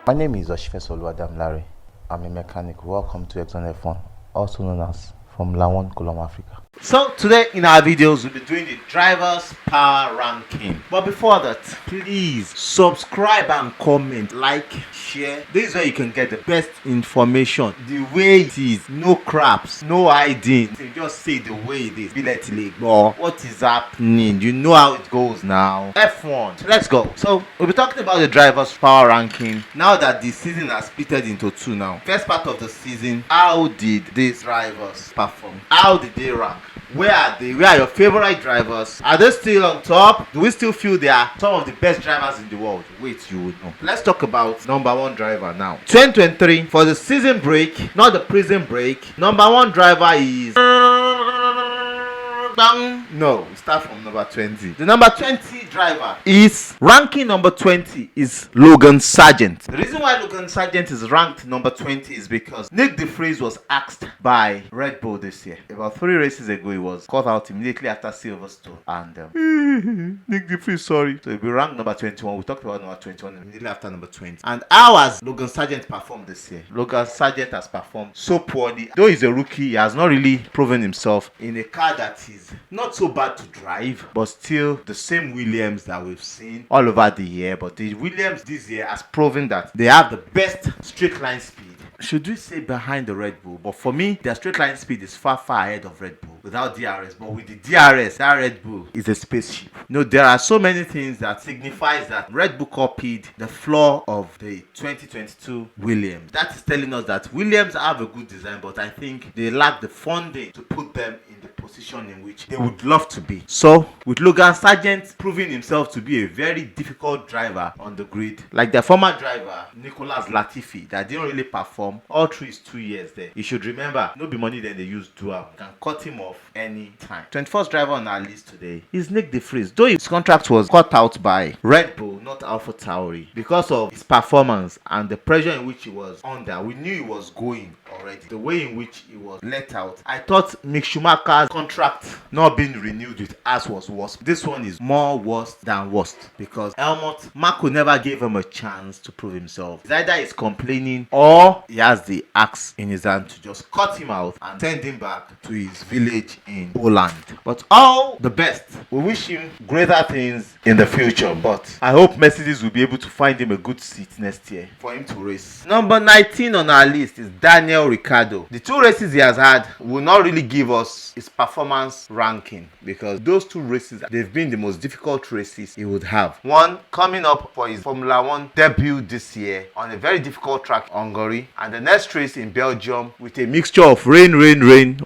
My name is Oshife Larry. I'm a mechanic. Welcome to Exxon F1, also known as Formula One Colombo Africa. So today in our videos we'll be doing the drivers power ranking, but before that, please subscribe and comment, like, share. This is where you can get the best information the way it is, no craps, no hiding. You just say the way it is. Be let it go. What is happening? You know how it goes now. F1, so let's go. So we'll be talking about the drivers power ranking now that the season has split into two. Now first part of the season, how did these drivers perform? How did they rank? Where are they? Where are your favorite drivers? Are they still on top? Do we still feel they are some of the best drivers in the world? Wait, you would know. Let's talk about number one driver now. 2023 for the season break, not the prison break. Number one driver is no, start from number 20. The number 20 driver is ranking number 20 is Logan Sargent. The reason why Logan Sargent is ranked number 20 is because Nick De Vries was asked by Red Bull this year. About 3 races ago, he was caught out immediately after Silverstone, and Nick De Vries, sorry. So he'll be ranked number 21. We talked about number 21 immediately after number 20. And how has Logan Sargent performed this year? Logan Sargent has performed so poorly. Though he's a rookie, he has not really proven himself in a car that is not so bad to drive, but still the same Williams that we've seen all over the year. But the Williams this year has proven that they have the best straight line speed. Should we say behind the Red Bull? But for me, their straight line speed is far ahead of Red Bull without DRS. But with the DRS, that Red Bull is a spaceship. There are so many things that signifies that Red Bull copied the flaw of the 2022 Williams. That is telling us that Williams have a good design, but I think they lack the funding to put them in the position in which they would love to be. So with Logan Sargent proving himself to be a very difficult driver on the grid, like their former driver Nicolas Latifi that didn't really perform all through his 2 years there. You should remember, no be money then they use dual. You can cut him off any time. 21st driver on our list today is Nick De Vries. Though his contract was cut out by Red Bull, not AlphaTauri, because of his performance and the pressure in which he was under, we knew he was going already. The way in which he was let out, I thought Mick Schumacher's contract not being renewed with us was worse. This one is more worse than worst, because Helmut Marko never gave him a chance to prove himself. It's either he's complaining or he has the axe in his hand to just cut him out and send him back to his village in Poland. But all the best. We wish him greater things in the future, but I hope Mercedes will be able to find him a good seat next year for him to race. Number 19 on our list is Daniel Ricciardo. The 2 races he has had will not really give us his performance ranking, because those 2 races, they've been the most difficult races he would have. One coming up for his Formula One debut this year on a very difficult track, Hungary, and the next race in Belgium with a mixture of rain,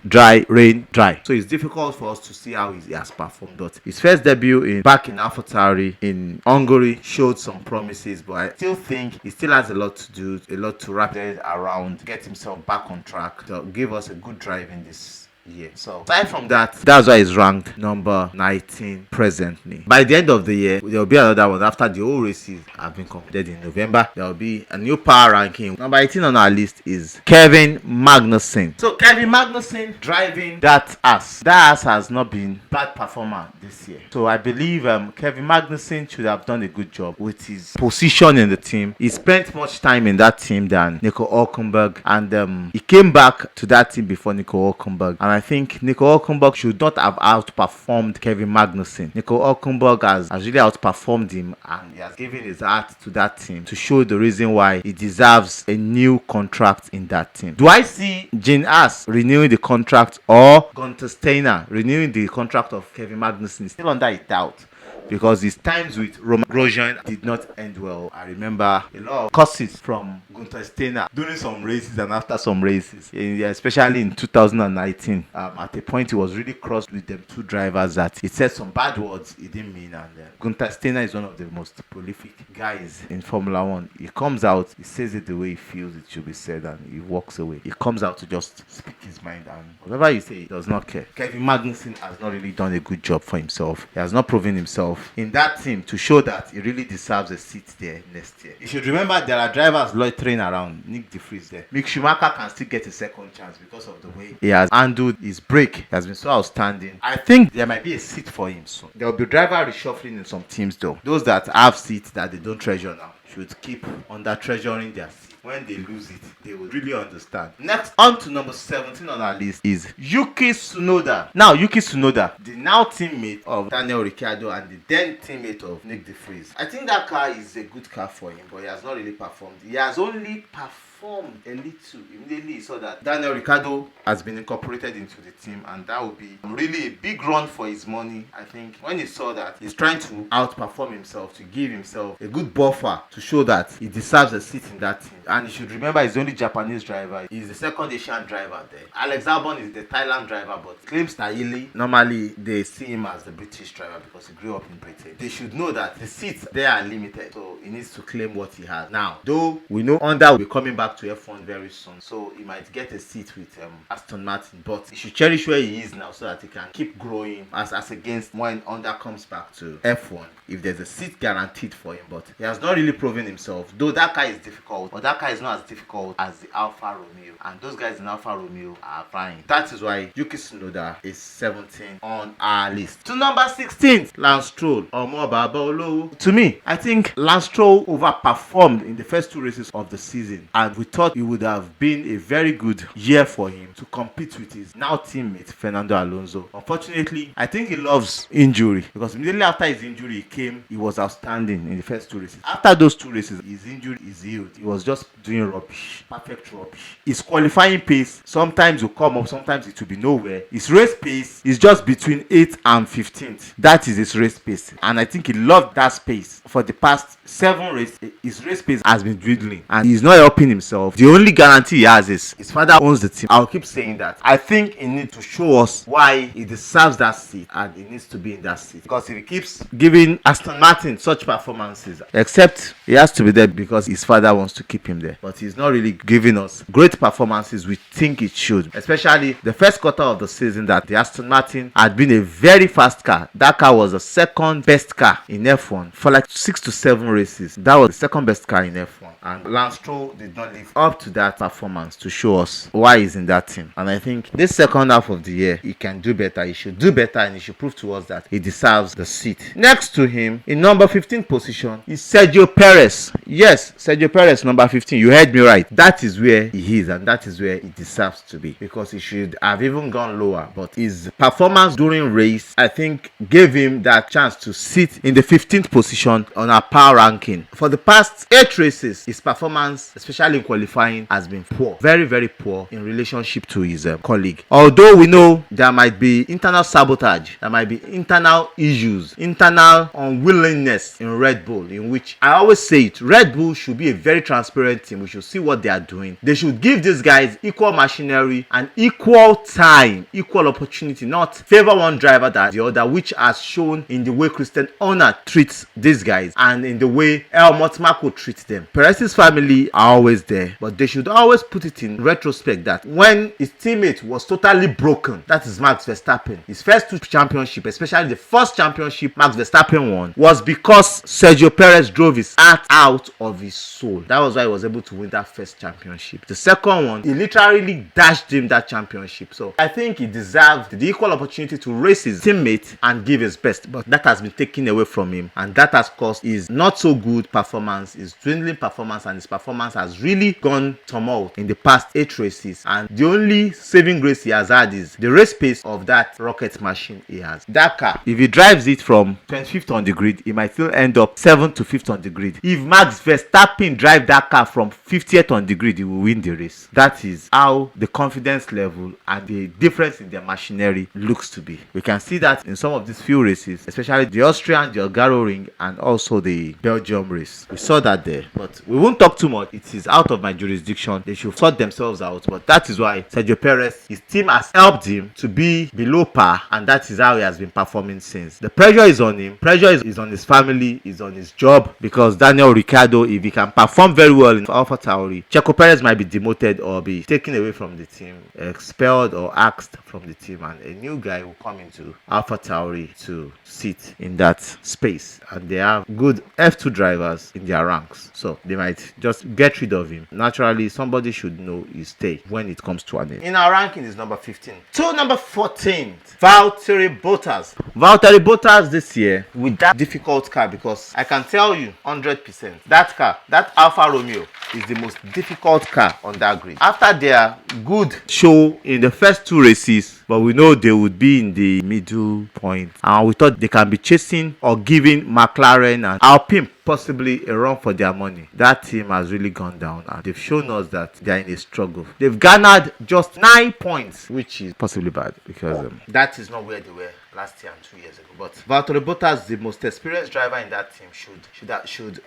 dry, rain, dry. So it's difficult for us to see how he has performed. But his first debut back in AlphaTauri in Hungary showed some promises, but I still think he still has a lot to do, a lot to wrap his head around, get himself back on track to give us a good drive in this year. So aside from that, that's why he's ranked number 19 presently. By the end of the year, there will be another one. After the whole races have been completed in November, there will be a new power ranking. Number 18 on our list is Kevin Magnussen. So Kevin Magnussen driving that ass. That ass has not been bad performer this year. So I believe Kevin Magnussen should have done a good job with his position in the team. He spent much time in that team than Nico Hülkenberg, and he came back to that team before Nico Hülkenberg. And I think Nico Hülkenberg should not have outperformed Kevin Magnussen. Nico Hülkenberg has really outperformed him, and he has given his heart to that team to show the reason why he deserves a new contract in that team. Do I see Gene Haas renewing the contract or Gunther Steiner renewing the contract of Kevin Magnussen? Still under a doubt, because his times with Roman Grosjean did not end well. I remember a lot of curses from Gunther Steiner during some races and after some races, especially in 2019. At a point, he was really cross with them 2 drivers that he said some bad words he didn't mean. And Gunther Steiner is one of the most prolific guys in Formula One. He comes out, he says it the way he feels it should be said, and he walks away. He comes out to just speak his mind, and whatever you say, he does not care. Kevin Magnussen has not really done a good job for himself. He has not proven himself in that team to show that he really deserves a seat there next year. You should remember there are drivers loitering around Nick De Vries there. Mick Schumacher can still get a second chance because of the way he has handled his break. He has been so outstanding. I think there might be a seat for him soon. There will be driver reshuffling in some teams though. Those that have seats that they don't treasure now should keep under treasuring their seat. When they lose it, they will really understand. Next, on to number 17 on our list is Yuki Tsunoda. Now, Yuki Tsunoda, the now teammate of Daniel Ricciardo and the then teammate of Nick De Vries. I think that car is a good car for him, but he has not really performed. He has only performed a little. Immediately he saw that Daniel Ricciardo has been incorporated into the team, and that would be really a big run for his money. I think when he saw that he's trying to outperform himself, to give himself a good buffer to show that he deserves a seat in that team. And you should remember he's the only Japanese driver. He's the second Asian driver there. Alex Albon is the Thailand driver, but claims Tahili, normally they see him as the British driver because he grew up in Britain. They should know that the seats there are limited, so he needs to claim what he has. Now, though we know Honda will be coming back to F1 very soon, so he might get a seat with Aston Martin, but he should cherish where he is now so that he can keep growing as against when Honda comes back to F1, if there's a seat guaranteed for him. But he has not really proven himself, though that car is difficult, but that car is not as difficult as the Alfa Romeo, and those guys in Alfa Romeo are fine. That is why Yuki Tsunoda is 17 on our list. To number 16, Lance Stroll. To me, I think Lance Stroll overperformed in the first two races of the season, and we thought it would have been a very good year for him to compete with his now teammate Fernando Alonso. Unfortunately, I think he loves injury, because immediately after his injury came, he was outstanding in the first two races. After those two races, his injury is healed. He was just doing rubbish, perfect rubbish. His qualifying pace sometimes will come up, sometimes it will be nowhere. His race pace is just between 8th and 15th. That is his race pace, and I think he loved that space. For the past 7 races, his race pace has been dwindling, and he's not helping himself. The only guarantee he has is his father owns the team. I'll keep saying that. I think he needs to show us why he deserves that seat, and he needs to be in that seat, because if he keeps giving Aston Martin such performances, except he has to be there because his father wants to keep him there, but he's not really giving us great performances we think it should, especially the first quarter of the season, that the Aston Martin had been a very fast car. That car was the second best car in F1 for like 6 to 7 races. That was the second best car in F1, and Lance Stroll did not live up to that performance to show us why he's in that team. And I think this second half of the year he can do better. He should do better, and he should prove to us that he deserves the seat. Next to him, in number 15 position, is Sergio Perez. Yes, Sergio Perez, number 15. You heard me right. That is where he is, and that is where he deserves to be, because he should have even gone lower, but his performance during race, I think, gave him that chance to sit in the 15th position on our power ranking. For the past 8 races, his performance, especially in qualifying, has been poor, very, very poor in relationship to his colleague. Although we know there might be internal sabotage, there might be internal issues, internal unwillingness in Red Bull, in which I always say it, Red Bull should be a very transparent team. We should see what they are doing. They should give these guys equal machinery and equal time, equal opportunity, not favor one driver than the other, which has shown in the way Christian Horner treats these guys and in the way Helmut Marko treats them. Perez's family are always there, but they should always put it in retrospect that when his teammate was totally broken, that is Max Verstappen, his first 2 championships, especially the first championship Max Verstappen won, was because Sergio Perez drove his heart out of his soul. That was why he was able to win that first championship. The second one, he literally dashed him that championship. So I think he deserved the equal opportunity to race his teammate and give his best, but that has been taken away from him, and that has caused his not so good performance, his dwindling performance, and his performance has really gone tumult in the past 8 races. And the only saving grace he has had is the race pace of that rocket machine he has. That car, if he drives it from 25th on the grid, he might still end up 7th to 5th on the grid. If Max Verstappen drive that car from 50th on the grid, he will win the race. That is how the confidence level and the difference in their machinery looks to be. We can see that in some of these few races, especially the Austrian, the Hungaroring, and also the Belgium race. We saw that there, but we won't talk too much. It is out of my jurisdiction. They should sort themselves out, but that is why Sergio Perez, his team has helped him to be below par, and that is how he has been performing since. The pressure is on him, pressure is on his family, is on his job, because Daniel Ricciardo, if he can perform very well in Alpha Tauri, Checo Perez might be demoted or be taken away from the team, expelled or axed from the team, and a new guy will come into Alpha Tauri to sit in that space, and they have good F2 drivers in their ranks, so they might just get rid of him team, naturally somebody should know his stay when it comes to an end. In our ranking is number 15. To number 14, Valtteri Bottas. Valtteri Bottas this year with that difficult car, because I can tell you 100% that car, that Alfa Romeo, is the most difficult car on that grid. After their good show in the first two races, but we know they would be in the middle point, and we thought they can be chasing or giving McLaren and Alpine possibly a run for their money. That team has really gone down, and they've shown us that they are in a struggle. They've garnered just 9 points, which is possibly bad, because that is not where they were last year and 2 years ago. But Valtteri Bottas, the most experienced driver in that team,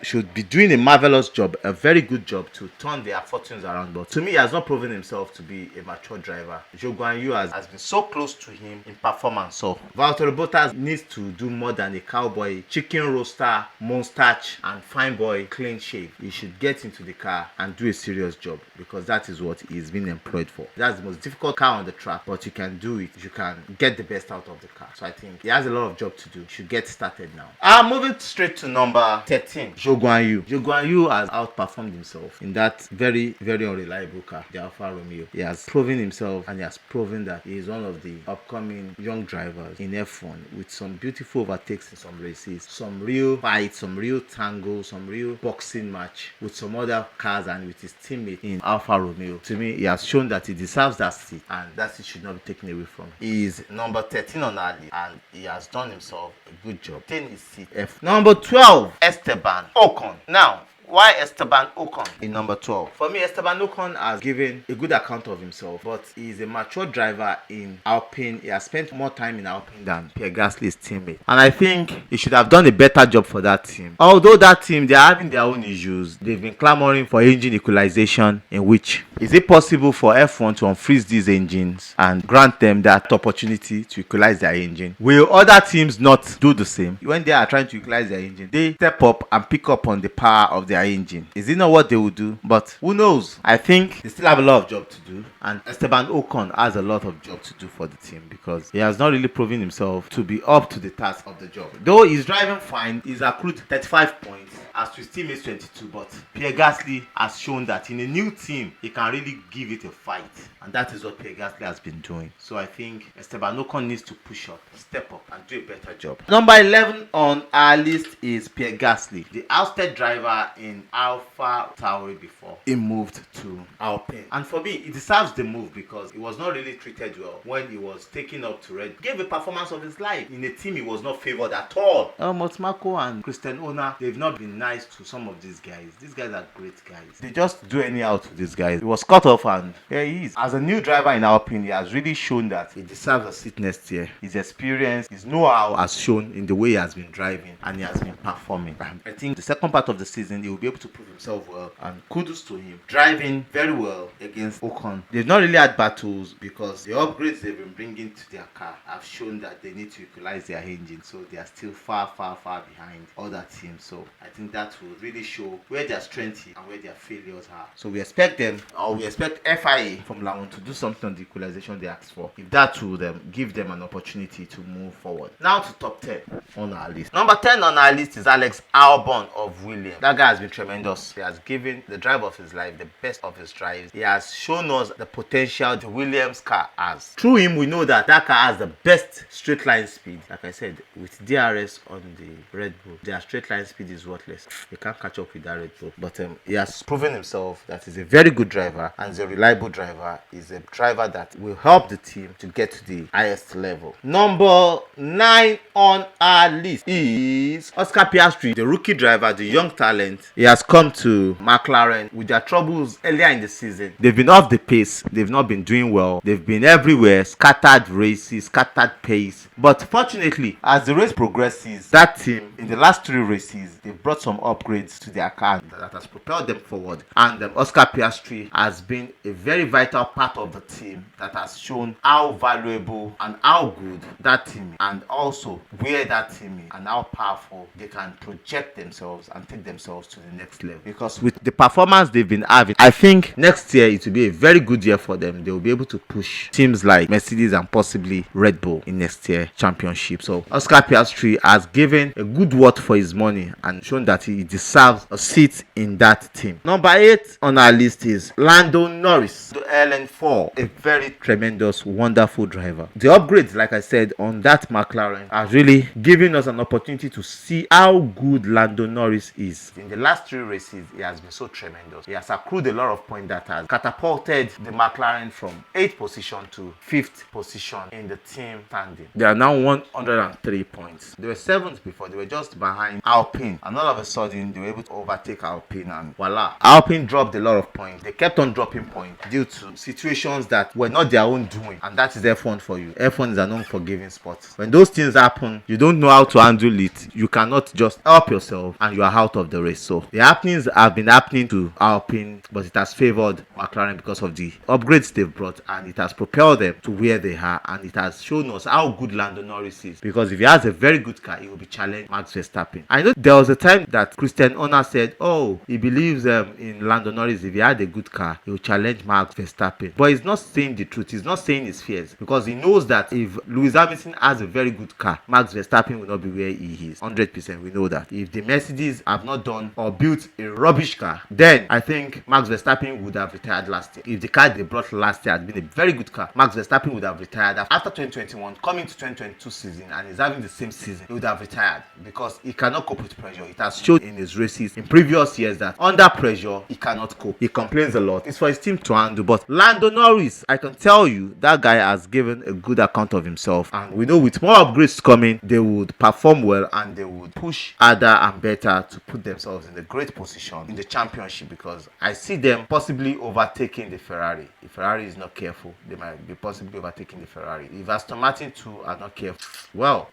should be doing a marvelous job, a very good job to turn their fortunes around. But to me, he has not proven himself to be a mature driver. Zhou Guanyu has been so close to him in performance. So Valtteri Bottas needs to do more than a cowboy, chicken roaster, monster, and fine boy clean shave. He should get into the car and do a serious job, because that is what he's been employed for. That's the most difficult car on the track, but you can do it if you can get the best out of the car. So I think he has a lot of job to do. He should get started now. Moving straight to number 13, Zhou Guanyu. Zhou Guanyu has outperformed himself in that very, very unreliable car, the Alfa Romeo. He has proven himself, and he has proven that he is one of the upcoming young drivers in F1, with some beautiful overtakes in some races, some real fights, some real tangles, some real boxing match with some other cars and with his teammate in Alfa Romeo. To me, he has shown that he deserves that seat, and that seat should not be taken away from him. He is number 13 on our list, and he has done himself a good job. 10 is seat F. Number 12, Esteban Ocon. Now, why Esteban Ocon in number 12? For me, Esteban Ocon has given a good account of himself, but he is a mature driver in Alpine. He has spent more time in Alpine than Pierre Gasly's teammate, and I think he should have done a better job for that team. Although that team, they are having their own issues. They've been clamoring for engine equalization, in which is it possible for F1 to unfreeze these engines and grant them that opportunity to equalize their engine? Will other teams not do the same? When they are trying to equalize their engine, they step up and pick up on the power of their engine. Is it not what they would do? But who knows? I think they still have a lot of job to do, and Esteban Ocon has a lot of job to do for the team, because he has not really proven himself to be up to the task of the job. Though he's driving fine, he's accrued 35 points as to his teammates 22, but Pierre Gasly has shown that in a new team he can really give it a fight, and that is what Pierre Gasly has been doing. So I think Esteban Ocon needs to push up, step up, and do a better job. Number 11 on our list is Pierre Gasly, the ousted driver in Alpha Tauri before he moved to Alpine. And for me, he deserves the move, because he was not really treated well when he was taken up to Red. He gave a performance of his life in a team he was not favored at all. Helmut Marko and Christian Horner, they've not been nice to some of these guys. These guys are great guys. They just do anyhow to these guys. He was cut off, and here he is. As a new driver in Alpine, he has really shown that he deserves a seat next year. His experience, his know-how has shown in the way he has been driving, and he has been performing. And I think the second part of the season, he will be able to prove himself well, and kudos to him. Driving very well against Ocon. They've not really had battles, because the upgrades they've been bringing to their car have shown that they need to equalize their engine, so they are still far behind other teams. So I think that will really show where their strengths and where their failures are. So we expect them, or we expect FIA from Laon to do something on the equalization they asked for. If that will give them an opportunity to move forward. Now to top 10 on our list. Number 10 on our list is Alex Albon of Williams. That guy has been tremendous. He has given the drive of his life, the best of his drives. He has shown us the potential the Williams car has. Through him, we know that car has the best straight line speed. Like I said, with DRS on the Red Bull, their straight line speed is worthless. They can't catch up with that Red Bull. But he has proven himself that he's a very good driver, and he's a reliable driver. He's a driver that will help the team to get to the highest level. Number 9 on our list is Oscar Piastri, the rookie driver, the young talent. He has come to McLaren with their troubles earlier in the season. They've been off the pace. They've not been doing well. They've been everywhere, scattered races, scattered pace. But fortunately, as the race progresses, that team in the last 3 races, they've brought some upgrades to their car that has propelled them forward. And Oscar Piastri has been a very vital part of the team that has shown how valuable and how good that team is, and also where that team is and how powerful they can project themselves and take themselves to the next level. Because with the performance they've been having, I think next year it will be a very good year for them. They will be able to push teams like Mercedes and possibly Red Bull in next year's championship. So Oscar Piastri has given a good worth for his money and shown that that he deserves a seat in that team. Number 8 on our list is Lando Norris, the LN4, a very tremendous, wonderful driver. The upgrades, like I said, on that McLaren are really giving us an opportunity to see how good Lando Norris is. In the last 3 races, he has been so tremendous. He has accrued a lot of points that has catapulted the McLaren from 8th position to 5th position in the team standing. They are now 103 points. They were 7th before. They were just behind Alpine, and all of a sudden they were able to overtake Alpine, and voila, Alpine dropped a lot of points. They kept on dropping points due to situations that were not their own doing, and that is F1 for you. F1 is an unforgiving sport. When those things happen, you don't know how to handle it. You cannot just help yourself and you are out of the race. So the happenings have been happening to Alpine, but it has favored McLaren because of the upgrades they've brought, and it has propelled them to where they are, and it has shown us how good Lando Norris is, because if he has a very good car, he will be challenging Max Verstappen. I know there was a time that Christian Horner said, oh, he believes in Lando Norris, if he had a good car, he will challenge Max Verstappen. But he's not saying the truth. He's not saying his fears, because he knows that if Lewis Hamilton has a very good car, Max Verstappen will not be where he is. 100%, we know that. If the Mercedes have not done or built a rubbish car, then I think Max Verstappen would have retired last year. If the car they brought last year had been a very good car, Max Verstappen would have retired after 2021, coming to 2022 season, and he's having the same season. He would have retired because he cannot cope with pressure. It has shown in his races in previous years that under pressure he cannot cope. He complains a lot. It's for his team to handle. But Lando Norris, I can tell you that guy has given a good account of himself, and we know with more upgrades coming, they would perform well and they would push harder and better to put themselves in a great position in the championship, because I see them possibly overtaking the Ferrari. If Ferrari is not careful, they might be possibly overtaking the Ferrari. If Aston Martin too are not careful, well,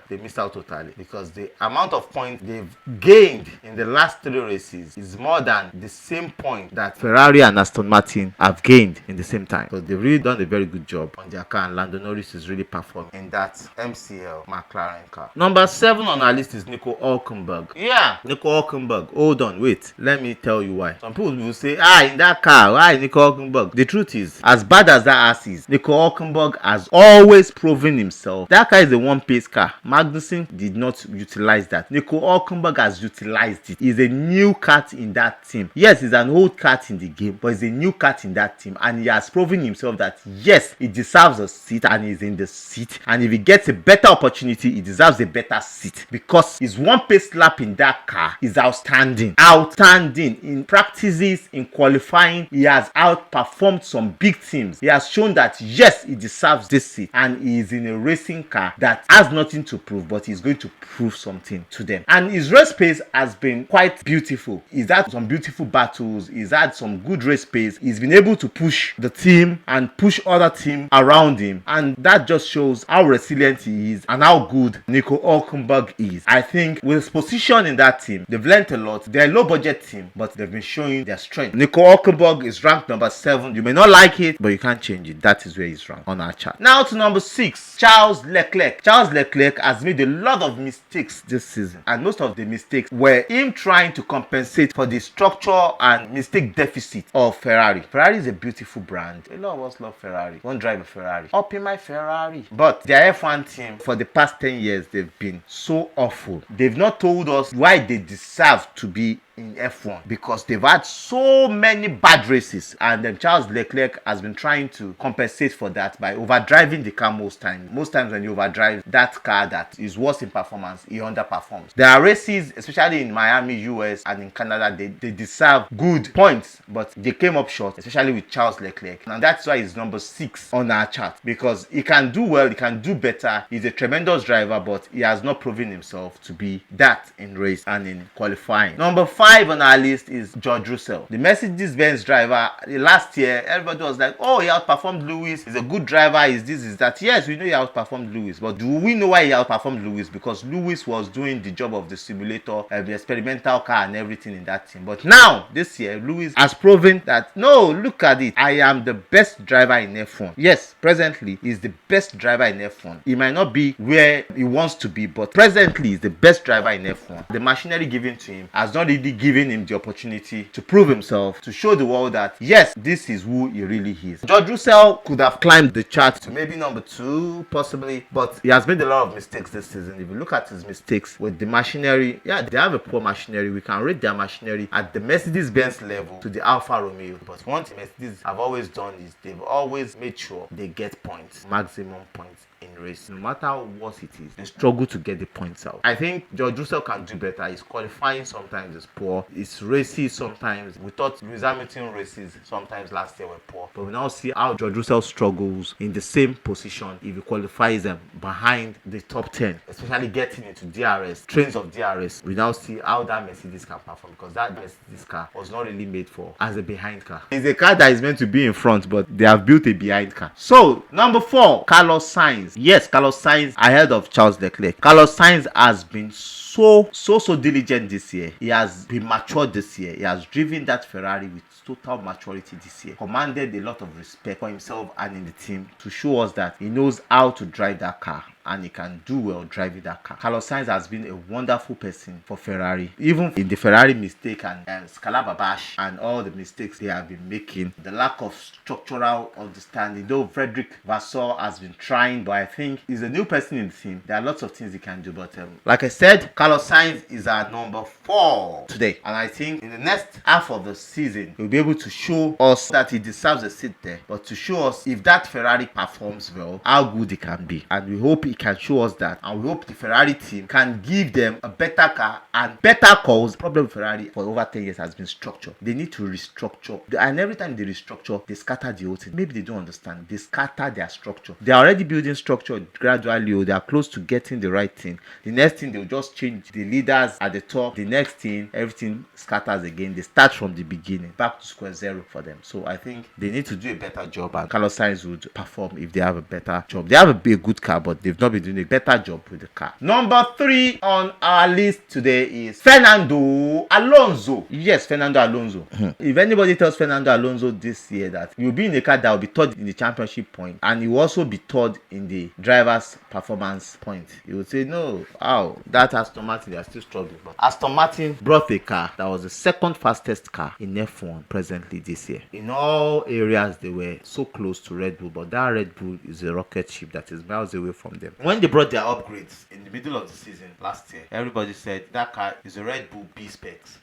they missed out totally, because the amount of points they've gained in the last 3 races is more than the same point that Ferrari and Aston Martin have gained in the same time. So they've really done a very good job on their car, and Lando Norris is really performing in that MCL McLaren car. Number 7 on our list is Nico Hülkenberg. Yeah, Nico Hülkenberg. Hold on, wait. Let me tell you why. Some people will say, in that car, why Nico Hülkenberg? The truth is, as bad as that ass is, Nico Hülkenberg has always proven himself. That car is a one-pace car. Magnussen did not utilize that. Nico Hülkenberg has utilized it. He's a new cat in that team. Yes, he's an old cat in the game, but he's a new cat in that team, and he has proven himself that yes, he deserves a seat, and he's in the seat, and if he gets a better opportunity, he deserves a better seat, because his one-pace lap in that car is outstanding. Outstanding. In practices, in qualifying, he has outperformed some big teams. He has shown that yes, he deserves this seat, and he is in a racing car that has nothing to prove, but he's going to prove something to them. And his race pace has been quite beautiful. He's had some beautiful battles. He's had some good race pace. He's been able to push the team and push other teams around him, and that just shows how resilient he is and how good Nico Hülkenberg is. I think with his position in that team, they've learned a lot. They're a low budget team, but they've been showing their strength. Nico Hülkenberg is ranked number 7. You may not like it, but you can't change it. That is where he's ranked on our chart. Now to number 6, Charles Leclerc. Charles Leclerc has made a lot of mistakes this season, and most of the mistakes were him trying to compensate for the structure and mistake deficit of Ferrari. Ferrari is a beautiful brand. A lot of us love Ferrari. Won't drive a Ferrari. Up in my Ferrari. But their F1 team for the past 10 years, they've been so awful. They've not told us why they deserve to be in F1, because they've had so many bad races, and then Charles Leclerc has been trying to compensate for that by overdriving the car most times. Most times when you overdrive that car that is worse in performance, he underperforms. There are races, especially in Miami, US, and in Canada, they deserve good points, but they came up short, especially with Charles Leclerc, and that's why he's number 6 on our chart, because he can do well, he can do better. He's a tremendous driver, but he has not proven himself to be that in race and in qualifying. Number 5 on our list is George Russell, the Mercedes-Benz driver. Last year, everybody was like, oh, he outperformed Lewis. He's a good driver. Is this, is that? Yes, we know he outperformed Lewis, but do we know why he outperformed Lewis? Because Lewis was doing the job of the simulator, the experimental car and everything in that team. But now, this year, Lewis has proven that, no, look at it. I am the best driver in F1. Yes, presently, he's the best driver in F1. He might not be where he wants to be, but presently, he's the best driver in F1. The machinery given to him has not really giving him the opportunity to prove himself, to show the world that yes, this is who he really is. George Russell could have climbed the chart to maybe number 2 possibly, but he has made a lot of mistakes this season. If you look at his mistakes with the machinery, yeah, they have a poor machinery. We can rate their machinery at the Mercedes-Benz level to the Alfa Romeo. But one thing Mercedes have always done is they've always made sure they get points, maximum points in race. No matter what it is, they struggle to get the points out. I think George Russell can do better. His qualifying sometimes is poor. His races sometimes, we thought Lewis Hamilton races sometimes last year were poor. But we now see how George Russell struggles in the same position if he qualifies them behind the top 10, especially getting into DRS, trains of DRS. We now see how that Mercedes can perform, because that Mercedes car was not really made for as a behind car. It's a car that is meant to be in front, but they have built a behind car. So, number 4, Carlos Sainz. Yes, Carlos Sainz ahead of Charles Leclerc. Carlos Sainz has been so diligent this year. He has been matured this year. He has driven that Ferrari with total maturity this year. Commanded a lot of respect for himself and in the team to show us that he knows how to drive that car, and he can do well driving that car. Carlos Sainz has been a wonderful person for Ferrari. Even in the Ferrari mistake and Scalababash and all the mistakes they have been making, the lack of structural understanding, though Frederick Vasseur has been trying, but I think he's a new person in the team. There are lots of things he can do, but like I said, Carlos Sainz is our number 4 today. And I think in the next half of the season, he'll be able to show us that he deserves a seat there, but to show us if that Ferrari performs well, how good it can be. And we hope he can show us that, and we hope the Ferrari team can give them a better car and better calls. The problem with Ferrari for over 10 years has been structure. They need to restructure, and every time they restructure, they scatter the whole thing. Maybe they don't understand. They scatter their structure. They are already building structure gradually, or they are close to getting the right thing. The next thing, they'll just change the leaders at the top. The next thing, everything scatters again. They start from the beginning, back to square zero for them. So I think they need to do a better job, and Carlos Sainz would perform if they have a better job. They have a good car, but they've not been doing a better job with the car. Number 3 on our list today is Fernando Alonso. Yes, Fernando Alonso. If anybody tells Fernando Alonso this year that you'll be in a car that will be third in the championship point, and you will also be third in the driver's performance point, you would say, no, how? That Aston Martin, they are still struggling. But Aston Martin brought a car that was the second fastest car in F1 presently this year. In all areas, they were so close to Red Bull, but that Red Bull is a rocket ship that is miles away from them. When they brought their upgrades in the middle of the season last year, everybody said that car is a Red Bull B specs.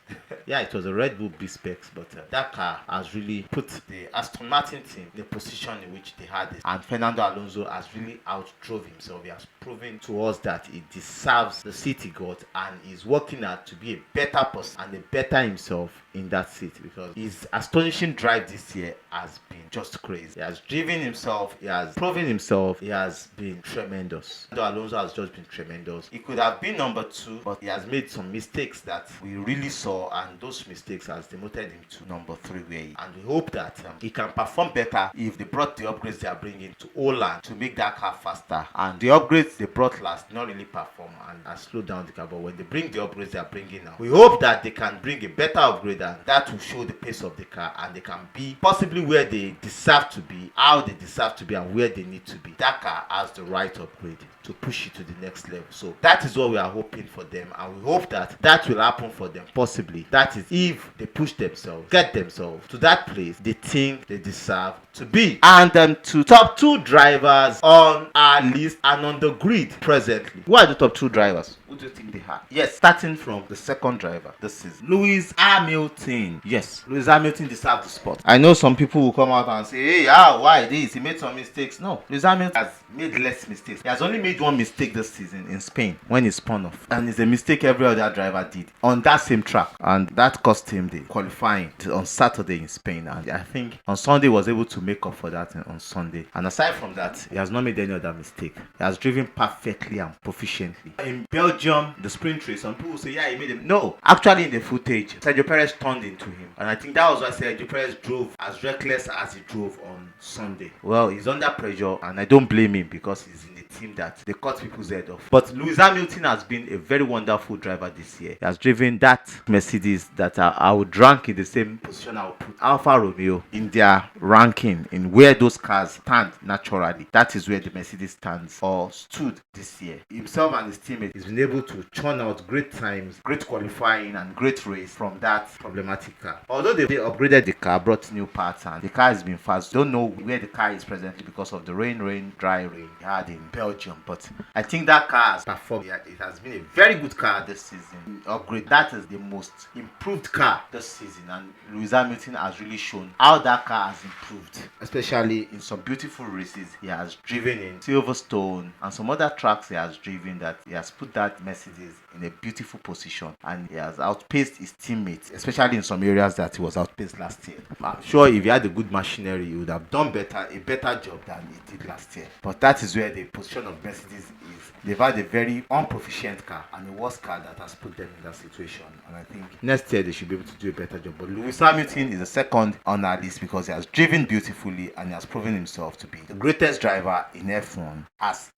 Yeah, it was a Red Bull B specs, but that car has really put the Aston Martin team in the position in which they had it. And Fernando Alonso has really outdrove himself. He has proven to us that he deserves the seat he got, and he's working hard to be a better person and a better himself in that seat, because his astonishing drive this year has been just crazy. He has driven himself, he has proven himself, he has been tremendous. Fernando Alonso has just been tremendous. He could have been number 2, but he has made some mistakes that we really saw, and those mistakes has demoted him to number 3 where he, and we hope that he can perform better if they brought the upgrades they are bringing to Holland to make that car faster. And the upgrades they brought last did not really perform and slow down the car, but when they bring the upgrades they are bringing now, we hope that they can bring a better upgrade, and that will show the pace of the car, and they can be possibly where they deserve to be, how they deserve to be, and where they need to be. That car has the right upgrade to push it to the next level. So that is what we are hoping for them, and we hope that that will happen for them. Possibly that is if they push themselves, get themselves to that place they think they deserve to be. And to top 2 drivers on our list and on the grid presently. Who are the top 2 drivers? Who do you think they are? Yes, starting from the second driver, this is Lewis Hamilton. Yes, Lewis Hamilton deserves the spot. I know some people will come out and say, hey, why this? He made some mistakes. No, Lewis Hamilton has made less mistakes. He has only made one mistake this season in Spain when he spun off, and it's a mistake every other driver did on that same track, and that cost him the qualifying on Saturday in Spain. And I think on Sunday was able to make up for that on Sunday. And aside from that, he has not made any other mistake. He has driven perfectly and proficiently. In Belgium, the sprint race, some people say, yeah, he made him. No, actually in the footage, Sergio Perez turned into him, and I think that was why Sergio Perez drove as reckless as he drove on Sunday. Well, he's under pressure, and I don't blame him because he's in the team that they cut people's head off. But Lewis Hamilton has been a very wonderful driver this year. He has driven that Mercedes that I would rank in the same position I would put Alfa Romeo in their ranking, in where those cars stand naturally. That is where the Mercedes stands or stood this year. Himself and his teammates has been able to churn out great times, great qualifying, and great race from that problematic car. Although they upgraded the car, brought new parts, and the car has been fast. Don't know where the car is presently because of the dry rain we had in Belgium. But I think that car has performed. It has been a very good car this season. Upgrade. That is the most improved car this season, and Lewis Hamilton has really shown how that car has improved, especially in some beautiful races he has driven in Silverstone and some other tracks he has driven, that he has put that Mercedes in a beautiful position, and he has outpaced his teammates, especially in some areas that he was outpaced last year. I'm sure if he had a good machinery, he would have done a better job than he did last year. But that is where the position of Mercedes is. They've had a very unproficient car and a worse car that has put them in that situation, and I think next year they should be able to do a better job. But Lewis Hamilton is the second on our list because he has driven beautifully and he has proven himself to be the greatest driver in F1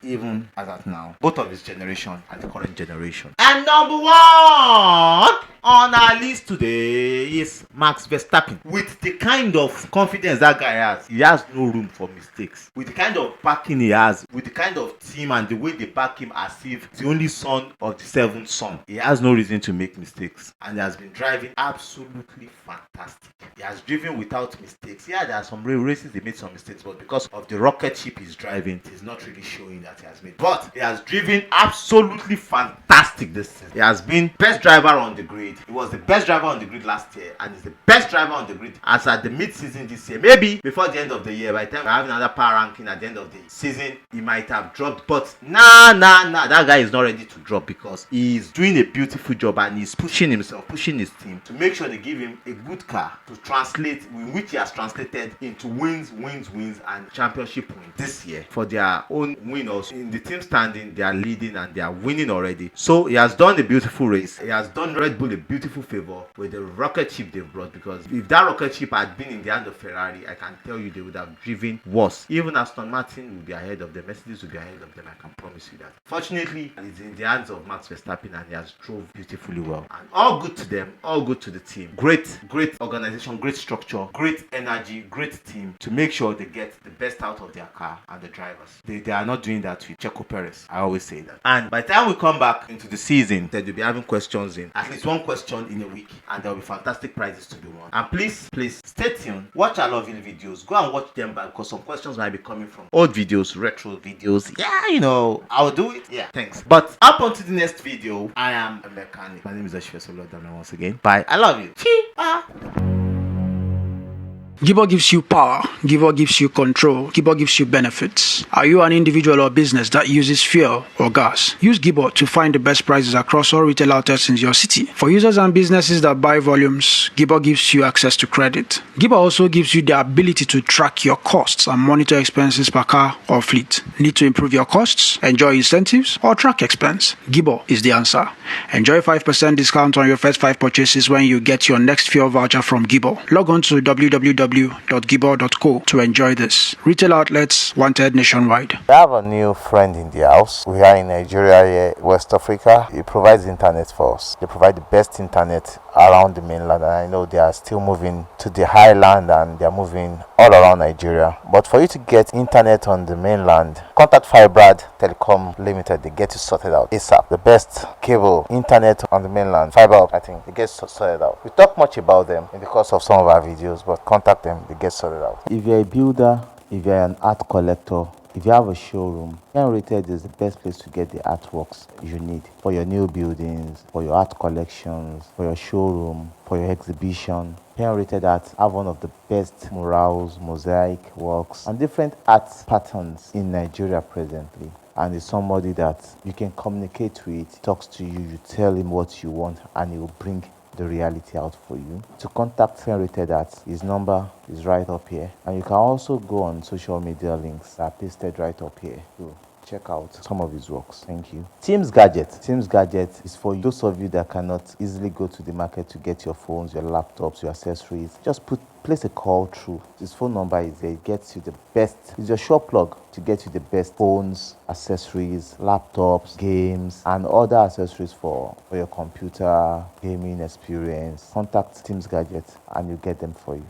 even as at now, both of his generation and the current generation. And number one on our list today is Max Verstappen. With the kind of confidence that guy has, he has no room for mistakes. With the kind of backing he has, with the kind of team and the way they back him as if the only son of the seventh son, he has no reason to make mistakes, and he has been driving absolutely fantastic. He has driven without mistakes. Yeah, there are some races he made some mistakes, but because of the rocket ship he's driving, it is not really showing that he has made. But he has driven absolutely fantastic this season. He has been best driver on the grid. He was the best driver on the grid last year, and he's the best driver on the grid as at the mid-season this year. Maybe before the end of the year, by the time we have another power ranking at the end of the season, he might have dropped. But nah, that guy is not ready to drop because he's doing a beautiful job and he's pushing himself, pushing his team to make sure they give him a good car to translate, which he has translated into wins, and championship wins this year for their own winners. In the team standing, they are leading and they are winning already. So he has done a beautiful race. He has done Red Bull a beautiful favor with the rocket ship they've brought, because if that rocket ship had been in the hand of Ferrari, I can tell you they would have driven worse. Even Aston Martin will be ahead of them. Mercedes will be ahead of them. I can promise you that. Fortunately, it's in the hands of Max Verstappen and he has drove beautifully well. And all good to them, all good to the team. Great organization, great structure, great energy, great team to make sure they get the best out of their car and the drivers. They are not doing that with Checo Perez. I always say that. And by the time we come back into the season, they'll be having questions in, at least one question in a week, and there will be fantastic prizes to be won. And please stay tuned. Watch our Lovely videos. Go and watch them back because some questions might be coming from old videos, retro videos. Yeah, you know, I'll do it. Yeah, thanks. But up onto the next video, I am a mechanic. My name is Ashfesolo Dana once again. Bye. I love you. Gibor gives you power. Gibor gives you control. Gibor gives you benefits. Are you an individual or business that uses fuel or gas? Use Gibor to find the best prices across all retail outlets in your city. For users and businesses that buy volumes, Gibor gives you access to credit. Gibor also gives you the ability to track your costs and monitor expenses per car or fleet. Need to improve your costs, enjoy incentives, or track expense? Gibor is the answer. Enjoy 5% discount on your first 5 purchases when you get your next fuel voucher from Gibor. Log on to www.gibor.co to enjoy this. Retail outlets wanted nationwide. We have a new friend in the house. We are in Nigeria here, West Africa. He provides internet for us. They provide the best internet around the mainland, and I know they are still moving to the highland and they are moving all around Nigeria. But for you to get internet on the mainland, contact Fibrad Telecom Limited. They get you sorted out ASAP. The best cable internet on the mainland, fiber, I think they get sorted out. We talk much about them in the course of some of our videos, but contact them, they get sorted out. If you're a builder, if you're an art collector, if you have a showroom, Rated is the best place to get the artworks you need for your new buildings, for your art collections, for your showroom, for your exhibition. Rated Art have one of the best murals, mosaic works, and different art patterns in Nigeria presently. And it's somebody that you can communicate with, talks to you, you tell him what you want, and he will bring the reality out for you. To contact Rated Art, his number is right up here, and you can also go on social media links that are pasted right up here. So check out some of his works. Thank you. Teams Gadget. Teams Gadget is for those of you that cannot easily go to the market to get your phones, your laptops, your accessories. Just place a call through. His phone number is there. It gets you the best. It's your shop plug to get you the best phones, accessories, laptops, games, and other accessories for your computer gaming experience. Contact Teams Gadget and you get them for you.